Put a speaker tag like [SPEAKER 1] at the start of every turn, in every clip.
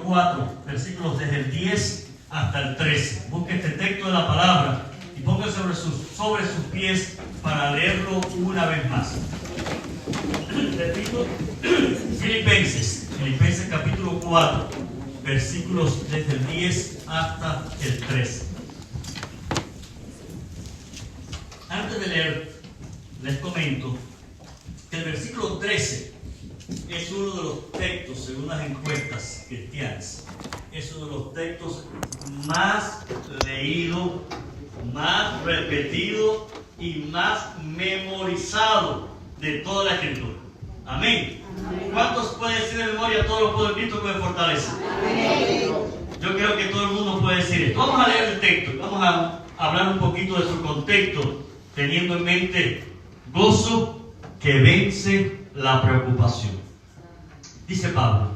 [SPEAKER 1] 4, versículos desde el 10 hasta el 13. Busque este texto de la palabra y póngase sobre sus pies para leerlo una vez más. Repito, Filipenses capítulo 4, versículos desde el 10 hasta el 13. Antes de leer, les comento que el versículo 13 es uno de los textos, según las encuestas cristianas, es uno de los textos más leído, más repetido y más memorizado de toda la Escritura. Amén. ¿Cuántos pueden decir de memoria todo lo puedo en Cristo que me fortalece? Amén. Yo creo que todo el mundo puede decir esto. Vamos a leer el texto, vamos a hablar un poquito de su contexto, teniendo en mente gozo que vence la preocupación. Dice Pablo: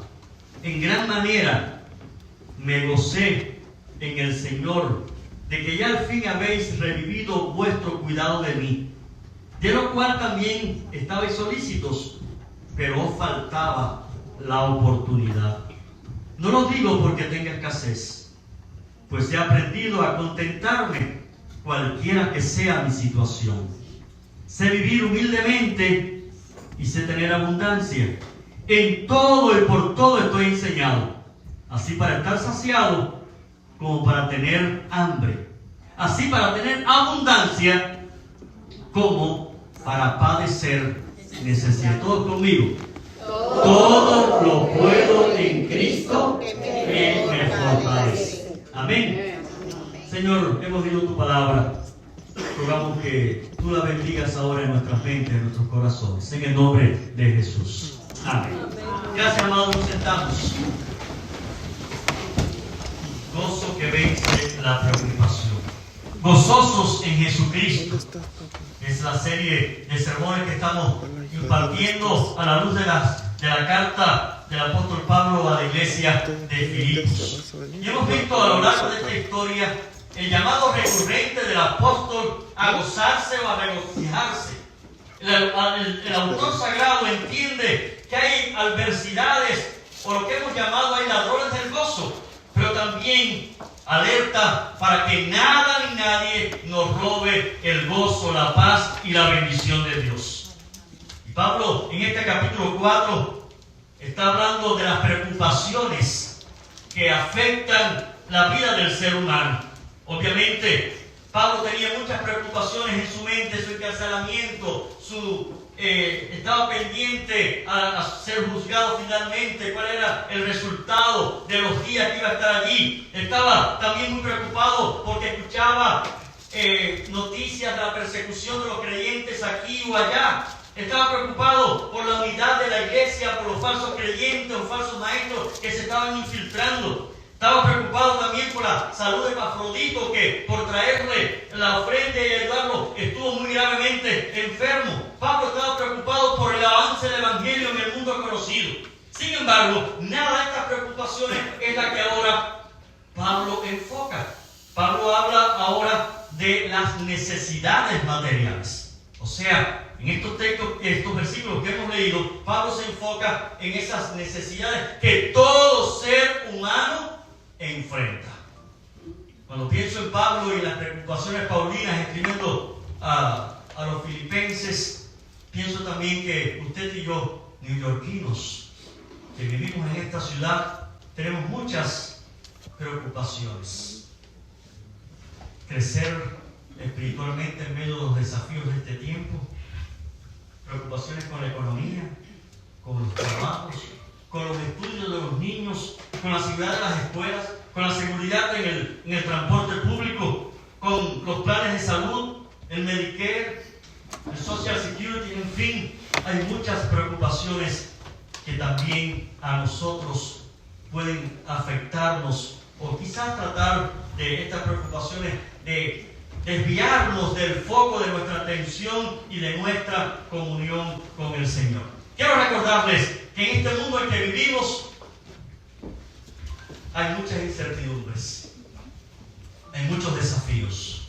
[SPEAKER 1] en gran manera me gocé en el Señor de que ya al fin habéis revivido vuestro cuidado de mí, de lo cual también estabais solícitos, pero os faltaba la oportunidad. No lo digo porque tenga escasez, pues he aprendido a contentarme cualquiera que sea mi situación. Sé vivir humildemente y sé tener abundancia. En todo y por todo estoy enseñado, así para estar saciado como para tener hambre, así para tener abundancia como para padecer necesidad. Todos conmigo. Todo lo puedo en Cristo que me fortalece. Amén. Señor, hemos oído tu palabra. Rogamos que tú la bendigas ahora en nuestras mentes, en nuestros corazones. En el nombre de Jesús. Amén. Gracias, amados. Nos sentamos. Gozo que vence la preocupación. Gozosos en Jesucristo. Es la serie de sermones que estamos impartiendo a la luz de la carta del apóstol Pablo a la iglesia de Filipos. Y hemos visto a lo largo de esta historia el llamado recurrente del apóstol a gozarse o a regocijarse. El autor sagrado entiende que hay adversidades, o lo que hemos llamado hay ladrones del gozo, pero también alerta para que nada ni nadie nos robe el gozo, la paz y la bendición de Dios. Y Pablo en este capítulo 4 está hablando de las preocupaciones que afectan la vida del ser humano. Obviamente, Pablo tenía muchas preocupaciones en su mente, su encarcelamiento, estaba pendiente a ser juzgado finalmente, cuál era el resultado de los días que iba a estar allí. Estaba también muy preocupado porque escuchaba noticias de la persecución de los creyentes aquí o allá. Estaba preocupado por la unidad de la iglesia, por los falsos creyentes o falsos maestros que se estaban infiltrando. Estaba preocupado también por la salud de Epafrodito, que por traerle la ofrenda y ayudarlo estuvo muy gravemente enfermo. Pablo estaba preocupado por el avance del evangelio en el mundo conocido. Sin embargo, nada de estas preocupaciones es la que ahora Pablo enfoca. Pablo habla ahora de las necesidades materiales. O sea, en estos versículos que hemos leído, Pablo se enfoca en esas necesidades que todo ser humano enfrenta. Cuando pienso en Pablo y las preocupaciones paulinas escribiendo a los filipenses, pienso también que usted y yo, neoyorquinos, que vivimos en esta ciudad, tenemos muchas preocupaciones. Crecer espiritualmente en medio de los desafíos de este tiempo, preocupaciones con la economía, con los trabajos, con los estudios de los niños, con la seguridad de las escuelas, con la seguridad en el transporte público, con los planes de salud, el Medicare, el Social Security, en fin, hay muchas preocupaciones que también a nosotros pueden afectarnos, o quizás tratar de estas preocupaciones de desviarnos del foco de nuestra atención y de nuestra comunión con el Señor. Quiero recordarles que en este mundo en que vivimos hay muchas incertidumbres, hay muchos desafíos,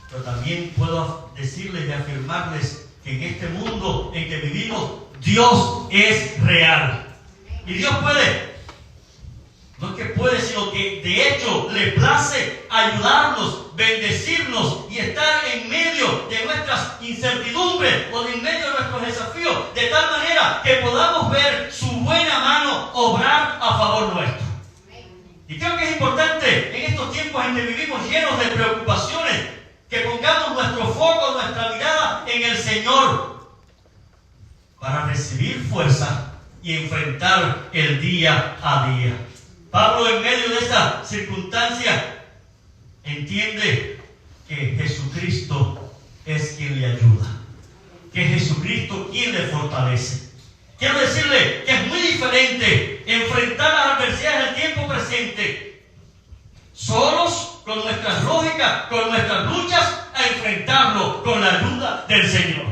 [SPEAKER 1] pero también puedo decirles y afirmarles que en este mundo en que vivimos Dios es real y Dios puede sino que de hecho le place ayudarnos, bendecirnos y estar en medio de nuestras incertidumbres o en medio de nuestros desafíos, de tal manera que podamos ver su buena mano obrar a favor nuestro. Y creo que es importante en estos tiempos en que vivimos llenos de preocupaciones, que pongamos nuestro foco, nuestra mirada en el Señor para recibir fuerza y enfrentar el día a día. Pablo, en medio de esta circunstancia, entiende que Jesucristo es quien le ayuda, que Jesucristo quien le fortalece. Quiero decirle que es muy diferente enfrentar las adversidades del tiempo presente solos, con nuestras lógicas, con nuestras luchas, a enfrentarlo con la ayuda del Señor.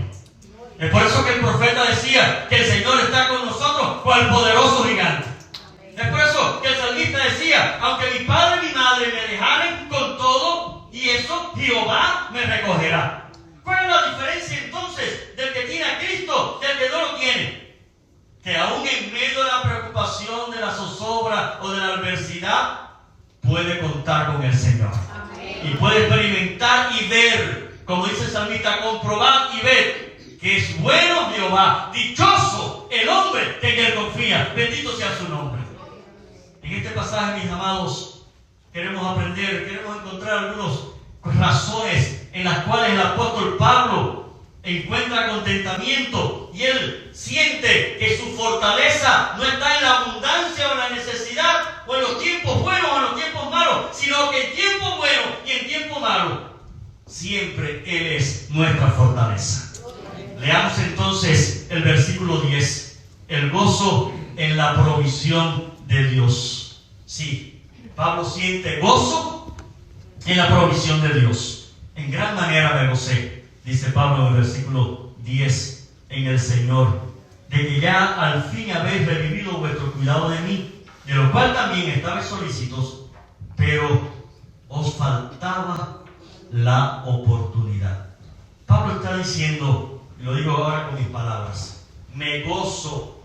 [SPEAKER 1] Es por eso que el profeta decía que el Señor está con nosotros cual poderoso gigante. Es por eso que el salmista decía: aunque mi padre y mi madre me dejaren, con todo y eso Jehová me recogerá. ¿Cuál es la diferencia entonces del que tiene a Cristo del que no lo tiene? Que aún en medio de la preocupación, de la zozobra o de la adversidad, puede contar con el Señor. Amén. Y puede experimentar y ver, como dice el salmista, comprobar y ver que es bueno Jehová, dichoso el hombre que en él confía. Bendito sea su nombre. En este pasaje, mis amados, queremos aprender, queremos encontrar algunas razones en las cuales el apóstol Pablo encuentra contentamiento y él siente que su fortaleza no está en la abundancia o en la necesidad o en los tiempos buenos o en los tiempos malos, sino que en tiempo bueno y en tiempo malo siempre Él es nuestra fortaleza. Leamos entonces el versículo 10, el gozo en la provisión de Dios. Sí, Pablo siente gozo en la provisión de Dios. En gran manera me gocé, dice Pablo en el versículo 10, en el Señor, de que ya al fin habéis revivido vuestro cuidado de mí, de lo cual también estabais solícitos, pero os faltaba la oportunidad. Pablo está diciendo, y lo digo ahora con mis palabras, me gozo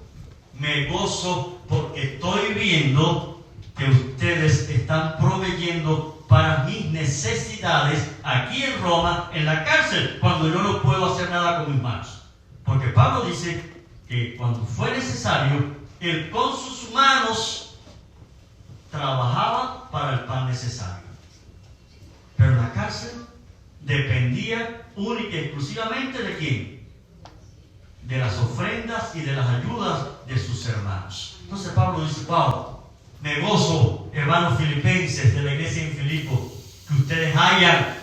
[SPEAKER 1] porque estoy viendo que ustedes están proveyendo para mis necesidades aquí en Roma, en la cárcel, cuando yo no puedo hacer nada con mis manos. Porque Pablo dice que cuando fue necesario, él con sus manos trabajaba para el pan necesario. Pero en la cárcel dependía única y exclusivamente ¿de quién? De las ofrendas y de las ayudas de sus hermanos. Entonces Pablo dice: wow, me gozo, hermanos filipenses de la iglesia en Filipo, que ustedes hayan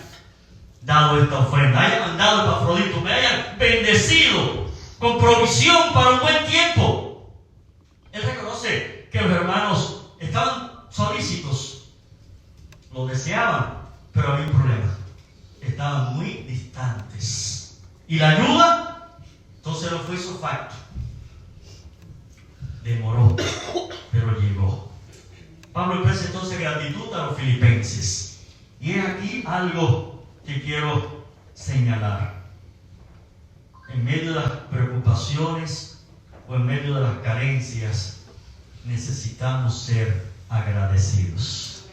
[SPEAKER 1] dado esta ofrenda, hayan mandado a Epafrodito, me hayan bendecido con provisión para un buen tiempo. Él reconoce que los hermanos estaban solícitos, lo deseaban, pero había un problema: estaban muy distantes. Y la ayuda, entonces no fue hizo facto. Demoró, pero llegó. Pablo expresa entonces gratitud a los filipenses. Y es aquí algo que quiero señalar. En medio de las preocupaciones o en medio de las carencias, necesitamos ser agradecidos.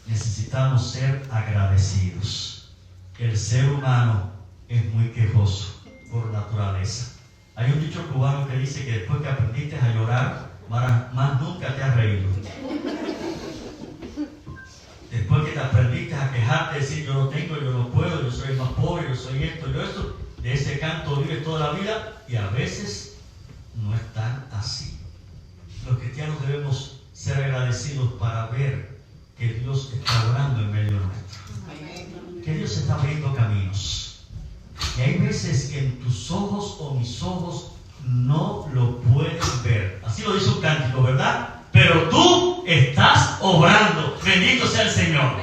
[SPEAKER 1] Necesitamos ser agradecidos. El ser humano es muy quejoso por naturaleza. Hay un dicho cubano que dice que después que aprendiste a llorar, más nunca te has reído. Después que te aprendiste a quejarte, decir yo no tengo, yo no puedo, yo soy más pobre, yo soy esto, yo esto, de ese canto vives toda la vida, y a veces no es tan así. Los cristianos debemos ser agradecidos para ver que Dios está obrando en medio nuestro, que Dios está abriendo caminos. Y hay veces que en tus ojos o mis ojos no lo puedes ver. Así lo dice un cántico, ¿verdad? Pero tú estás obrando. Bendito sea el Señor.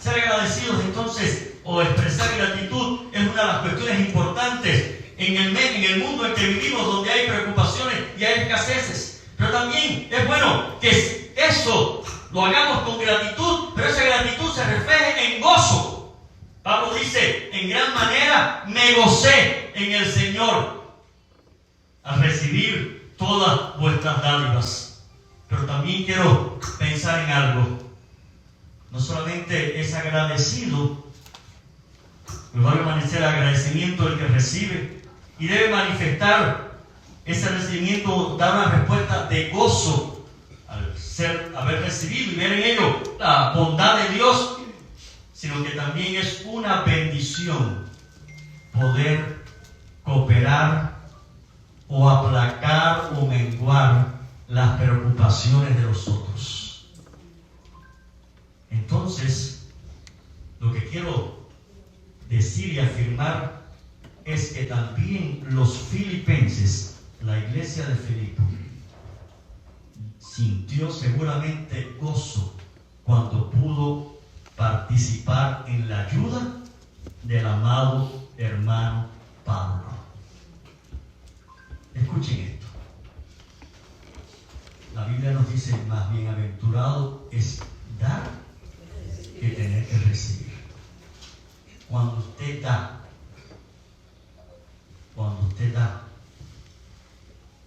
[SPEAKER 1] Ser agradecidos entonces, o expresar gratitud, es una de las cuestiones importantes en el mundo en que vivimos, donde hay preocupaciones y hay escaseces. Pero también es bueno que eso lo hagamos con gratitud, pero esa gratitud se refleje en gozo. Pablo dice: en gran manera me gocé en el Señor al recibir todas vuestras dádivas. pero también quiero pensar en algo. No solamente es agradecido, pero va a permanecer el agradecimiento del que recibe y debe manifestar ese recibimiento, dar una respuesta de gozo al haber recibido y ver en ello la bondad de Dios, sino que también es una bendición poder cooperar o aplacar o menguar las preocupaciones de los otros. Entonces, lo que quiero decir y afirmar es que también los filipenses, la iglesia de Filipo, sintió seguramente gozo cuando pudo participar en la ayuda del amado hermano Pablo. Escuchen esto. La Biblia nos dice: más bienaventurado es dar que tener que recibir. Cuando usted da,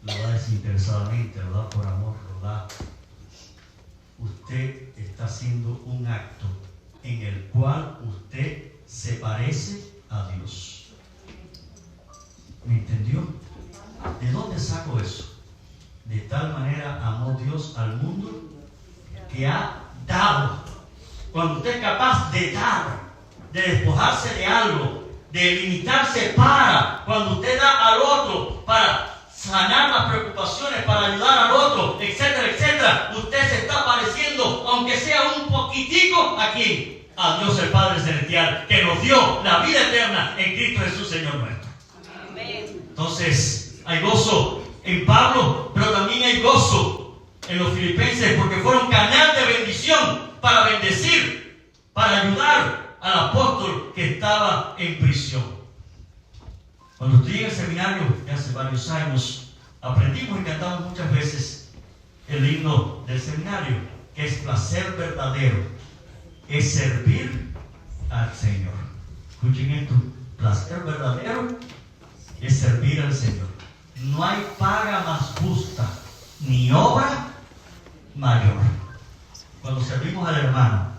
[SPEAKER 1] lo da desinteresadamente, lo da por amor, lo da, usted está haciendo un acto en el cual usted se parece a Dios. ¿Me entendió? ¿De dónde saco eso? De tal manera amó Dios al mundo que ha dado. Cuando usted es capaz de dar, de despojarse de algo, de limitarse cuando usted da al otro para sanar las preocupaciones, para ayudar al otro, etcétera, etcétera, usted se está pareciendo, aunque sea un poquitico, ¿a quién? A Dios el Padre Celestial, que nos dio la vida eterna en Cristo Jesús, Señor nuestro. Amén. Entonces, hay gozo en Pablo, pero también hay gozo en los filipenses, porque fueron canal de bendición para bendecir, para ayudar al apóstol que estaba en prisión. Cuando estuve en el seminario, hace varios años, aprendimos y cantamos muchas veces el himno del seminario, que es placer verdadero, es servir al Señor. Escuchen esto: placer verdadero es servir al Señor. No hay paga más justa, ni obra mayor. Cuando servimos al hermano,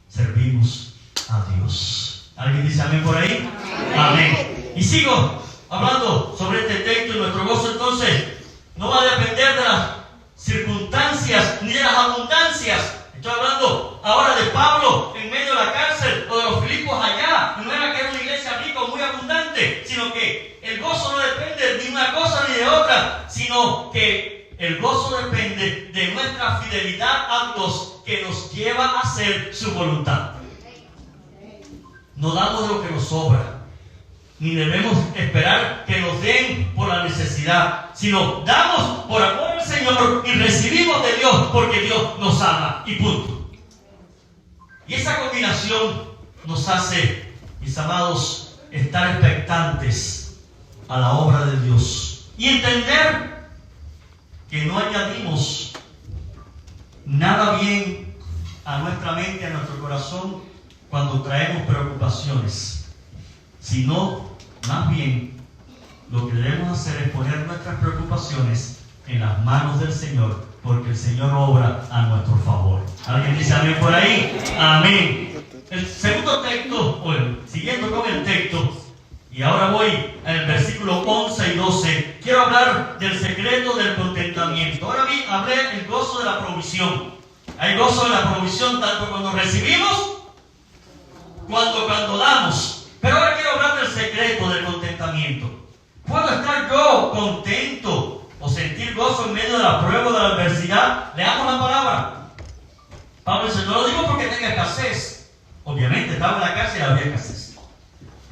[SPEAKER 1] servimos a Dios. ¿Alguien dice amén por ahí? Amén. Y sigo hablando sobre este texto, y nuestro gozo entonces no va a depender de las circunstancias ni de las abundancias. Estoy hablando ahora de Pablo en medio de la cárcel, o de los Filipos allá. No era que era una iglesia rica o muy abundante, sino que el gozo no depende de una cosa ni de otra, sino que el gozo depende de nuestra fidelidad a Dios, que nos lleva a hacer su voluntad. No damos de lo que nos sobra, ni debemos esperar que nos den por la necesidad, sino damos por amor al Señor y recibimos de Dios porque Dios nos ama, y punto. Y esa combinación nos hace, mis amados, estar expectantes a la obra de Dios y entender que no añadimos nada bien a nuestra mente, a nuestro corazón, cuando traemos preocupaciones, sino más bien lo que debemos hacer es poner nuestras preocupaciones en las manos del Señor, porque el Señor obra a nuestro favor. ¿Alguien dice amén por ahí? Amén. El segundo texto, siguiendo con el texto, y ahora voy al versículo 11 y 12, quiero hablar del secreto del contentamiento. Ahora hablé el gozo de la provisión. Hay gozo de la provisión tanto cuando recibimos, cuando damos. Pero ahora quiero hablar del secreto del contentamiento. ¿Puedo estar yo contento o sentir gozo en medio de la prueba o de la adversidad? Leamos la palabra. Pablo dice: no lo digo porque tenga escasez. Obviamente estaba en la cárcel y había escasez.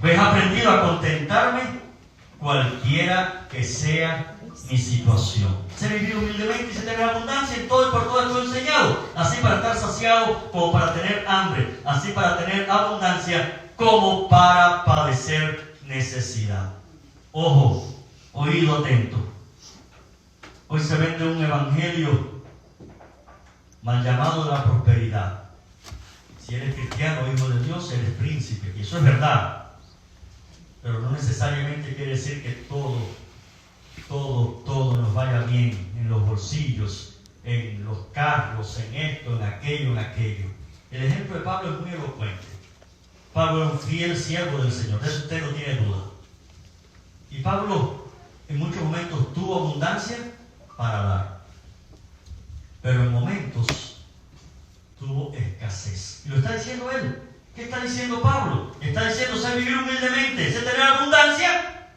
[SPEAKER 1] Pues he aprendido a contentarme cualquiera que sea mi situación. Sé vivir humildemente y sé tener abundancia en todo y por todo estoy enseñado. Así para estar saciado como para tener hambre. Así para tener abundancia como para padecer necesidad. Ojo, oído atento. Hoy se vende un evangelio mal llamado de la prosperidad. Si eres cristiano, hijo de Dios, eres príncipe. Y eso es verdad. Pero no necesariamente quiere decir que todo nos vaya bien también en los bolsillos, en los carros, en esto, en aquello, en aquello. El ejemplo de Pablo es muy elocuente. Pablo era un fiel siervo del Señor, de eso usted no tiene duda. Y Pablo en muchos momentos tuvo abundancia para dar, pero en momentos tuvo escasez. Y lo está diciendo él. ¿Qué está diciendo Pablo? Está diciendo: sé vivir humildemente, sé tener abundancia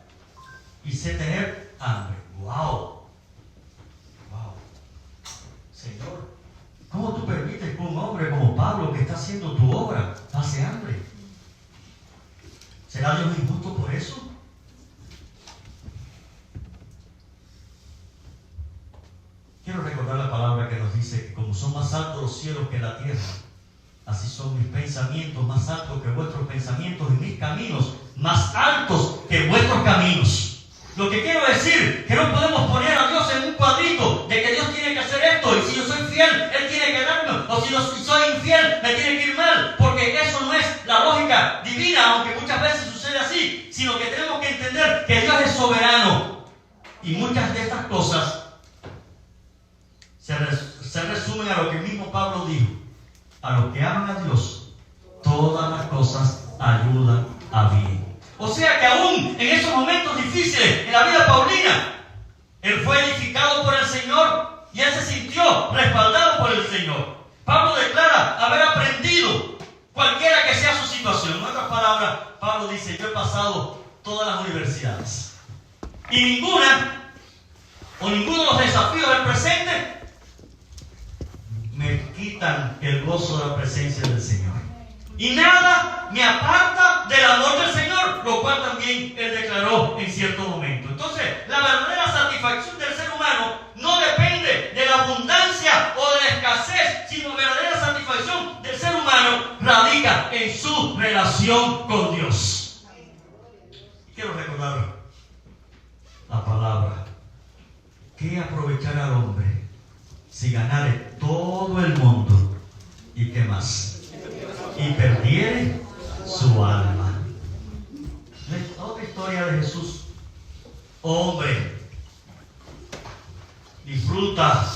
[SPEAKER 1] y sé tener hambre. ¡Wow! ¡Wow! Señor, ¿cómo tú permites que un hombre como Pablo, que está haciendo tu obra, pase hambre? ¿Será Dios injusto por eso? Quiero recordar la palabra que nos dice que como son más altos los cielos que la tierra, así son mis pensamientos más altos que vuestros pensamientos y mis caminos más altos que vuestros caminos. Lo que quiero decir, que no podemos poner a Dios en un cuadrito de que Dios tiene que hacer esto, y si yo soy fiel, Él tiene que darme, o si soy infiel, me tiene que ir mal, porque eso no es la lógica divina, aunque muchas veces sucede así, sino que tenemos que entender que Dios es soberano, y muchas de estas cosas se resumen a lo que mismo Pablo dijo: a los que aman a Dios, todas las cosas ayudan a bien. O sea que aún en esos momentos difíciles en la vida paulina, él fue edificado por el Señor y él se sintió respaldado por el Señor. Pablo declara haber aprendido, cualquiera que sea su situación. En otras palabras, Pablo dice: yo he pasado todas las universidades y ninguno de los desafíos del presente me quitan el gozo de la presencia del Señor. Y nada me aparta del amor del Señor, lo cual también él declaró en cierto momento. Entonces, la verdadera satisfacción del ser humano no depende de la abundancia o de la escasez, sino la verdadera satisfacción del ser humano radica en su relación con Dios. Quiero recordar la palabra: ¿qué aprovechará al hombre si ganare todo el mundo y qué más? Y perdiere su alma. Es otra historia de Jesús. Hombre, disfruta,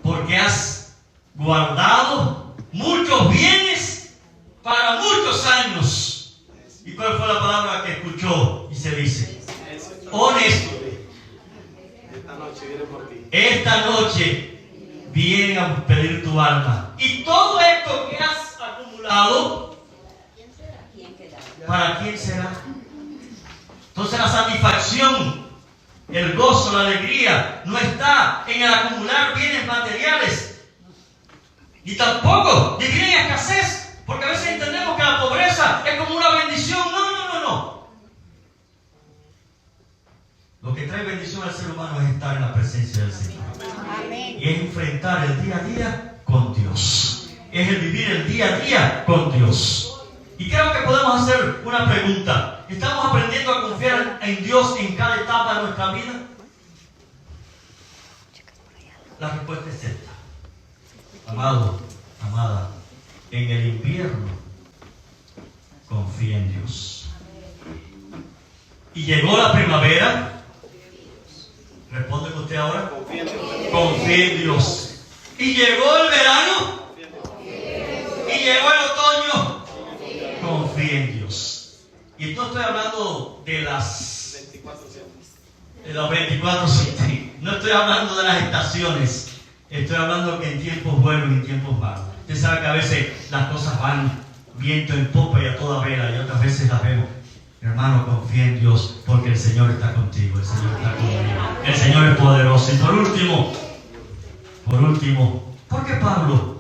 [SPEAKER 1] porque has guardado muchos bienes para muchos años. ¿Y cuál fue la palabra que escuchó? Y se dice: honesto, esta noche vienen a pedir tu alma. Y todo esto que has acumulado, ¿para quién será? Entonces la satisfacción, el gozo, la alegría no está en el acumular bienes materiales, y tampoco vivir en escasez, porque a veces entendemos que la pobreza es como una bendición. No. Lo que trae bendición al ser humano es estar en la presencia del Señor. Amén. Y es enfrentar el día a día con Dios. Es el vivir el día a día con Dios. Y creo que podemos hacer una pregunta: ¿estamos aprendiendo a confiar en Dios en cada etapa de nuestra vida? La respuesta es esta: amado, amada, en el invierno confía en Dios. Y llegó la primavera. Responde usted ahora: confía en Dios. Y llegó el verano. Y llegó el otoño. Confía en Dios. Y no estoy hablando de las 24/7. No estoy hablando de las estaciones. Estoy hablando que en tiempos buenos y en tiempos malos. Usted sabe que a veces las cosas van viento en popa y a toda vela, y otras veces las vemos. Hermano, confía en Dios, porque el Señor está contigo, el Señor está conmigo, el Señor es poderoso. Y por último, ¿por qué Pablo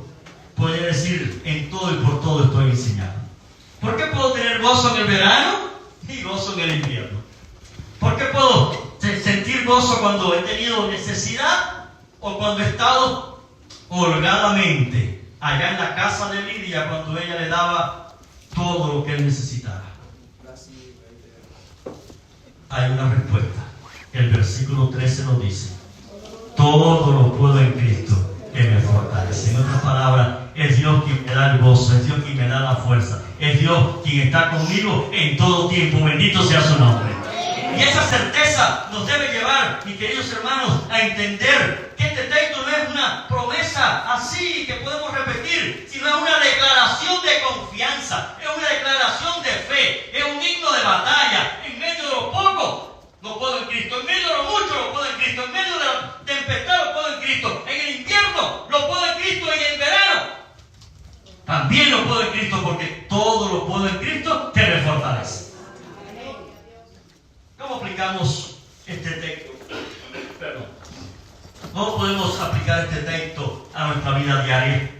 [SPEAKER 1] puede decir: en todo y por todo estoy enseñando? ¿Por qué puedo tener gozo en el verano y gozo en el invierno? ¿Por qué puedo sentir gozo cuando he tenido necesidad o cuando he estado holgadamente allá en la casa de Lidia, cuando ella le daba todo lo que él necesitaba? Hay una respuesta. El versículo 13 nos dice: todo lo puedo en Cristo que me fortalece. En otras palabras, es Dios quien me da el gozo, es Dios quien me da la fuerza, es Dios quien está conmigo en todo tiempo. Bendito sea su nombre. Y esa certeza fortaleza nos debe llevar, mis queridos hermanos, a entender que este texto no es una promesa así que podemos repetir, sino es una declaración de confianza, es una declaración de fe, es un himno de batalla. En medio de lo poco, lo puedo en Cristo. En medio de lo mucho, lo puedo en Cristo. En medio de la tempestad, lo puedo en Cristo. En el invierno, lo puedo en Cristo. En el verano, también lo puedo en Cristo, porque todo lo puedo en Cristo que me fortalece. ¿Cómo aplicamos este texto? Perdón. ¿Cómo podemos aplicar este texto a nuestra vida diaria?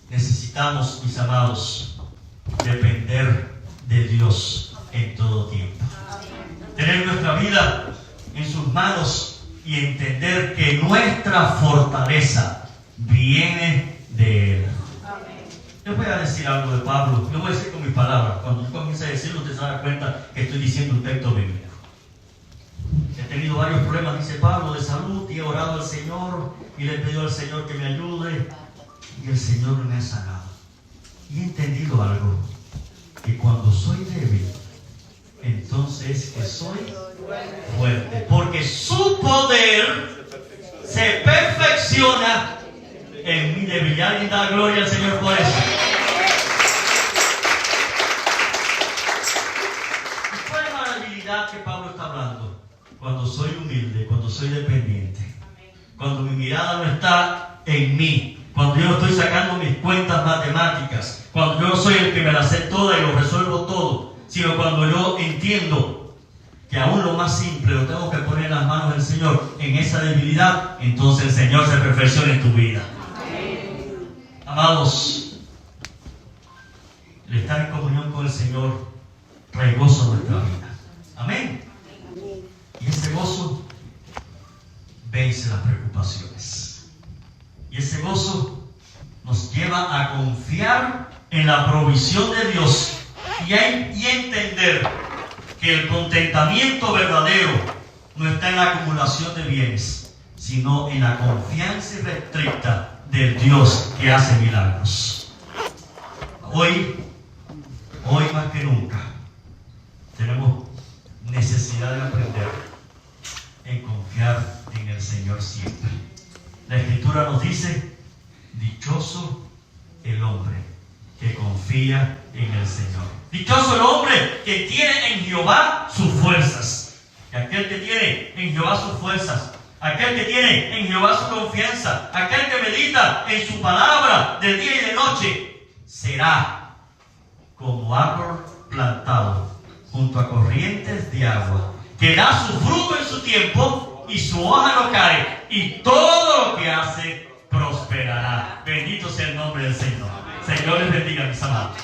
[SPEAKER 1] Necesitamos, mis amados, depender de Dios en todo tiempo. Tener nuestra vida en sus manos y entender que nuestra fortaleza viene de Él. Les voy a decir algo de Pablo, lo voy a decir con mis palabras. Cuando yo comience a decirlo, usted se da cuenta que estoy diciendo un texto bíblico. He tenido varios problemas, dice Pablo, de salud, y he orado al Señor y le he pedido al Señor que me ayude, y el Señor me ha sanado. Y he entendido algo, que cuando soy débil, entonces que soy fuerte, porque su poder se perfecciona en mi debilidad. Y da gloria al Señor por eso. ¿Y cuál es la debilidad que Pablo está hablando? Cuando soy humilde, cuando soy dependiente, cuando mi mirada no está en mí, cuando yo no estoy sacando mis cuentas matemáticas, cuando yo no soy el que me la sé toda y lo resuelvo todo, sino cuando yo entiendo que aún lo más simple lo tengo que poner en las manos del Señor, en esa debilidad, entonces el Señor se perfecciona en tu vida. Amados, el estar en comunión con el Señor trae gozo a nuestra vida. Amén. Y ese gozo vence las preocupaciones. Y ese gozo nos lleva a confiar en la provisión de Dios y entender que el contentamiento verdadero no está en la acumulación de bienes, sino en la confianza irrestricta del Dios que hace milagros. Hoy más que nunca, tenemos necesidad de aprender en confiar en el Señor siempre. La Escritura nos dice: dichoso el hombre que confía en el Señor. Dichoso el hombre que tiene en Jehová sus fuerzas. Y aquel que tiene en Jehová sus fuerzas, aquel que tiene en Jehová su confianza, aquel que medita en su palabra de día y de noche, será como árbol plantado junto a corrientes de agua, que da su fruto en su tiempo y su hoja no cae, y todo lo que hace prosperará. Bendito sea el nombre del Señor. Señor les bendiga, mis amados.